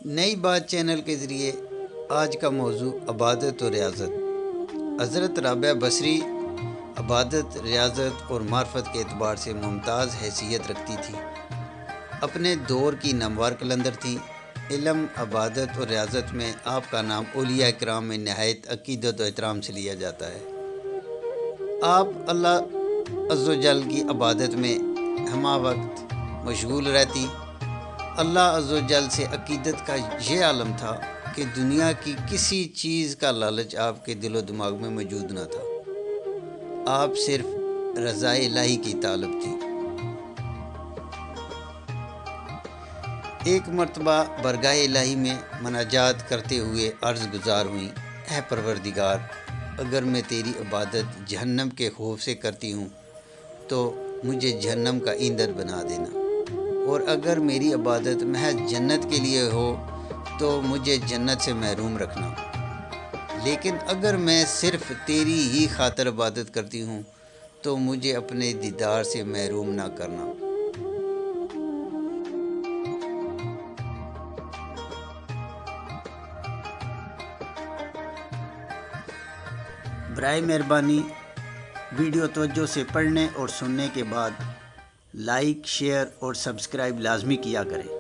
نئی بات چینل کے ذریعے آج کا موضوع عبادت و ریاضت۔ حضرت رابعہ بصری عبادت، ریاضت اور معرفت کے اعتبار سے ممتاز حیثیت رکھتی تھی۔ اپنے دور کی نامور قلندر تھیں۔ علم، عبادت اور ریاضت میں آپ کا نام اولیاء کرام میں نہایت عقیدت و احترام سے لیا جاتا ہے۔ آپ اللہ عز و جل کی عبادت میں ہمہ وقت مشغول رہتی۔ اللہ عز و جل سے عقیدت کا یہ عالم تھا کہ دنیا کی کسی چیز کا لالچ آپ کے دل و دماغ میں موجود نہ تھا۔ آپ صرف رضا الہی کی طالب تھی۔ ایک مرتبہ برگاہ الہی میں مناجات کرتے ہوئے عرض گزار ہوئیں، اے پروردگار، اگر میں تیری عبادت جہنم کے خوف سے کرتی ہوں تو مجھے جہنم کا ایندھن بنا دینا، اور اگر میری عبادت محض جنت کے لیے ہو تو مجھے جنت سے محروم رکھنا، لیکن اگر میں صرف تیری ہی خاطر عبادت کرتی ہوں تو مجھے اپنے دیدار سے محروم نہ کرنا۔ برائے مہربانی ویڈیو توجہ سے پڑھنے اور سننے کے بعد لائک، شیئر اور سبسکرائب لازمی کیا کریں۔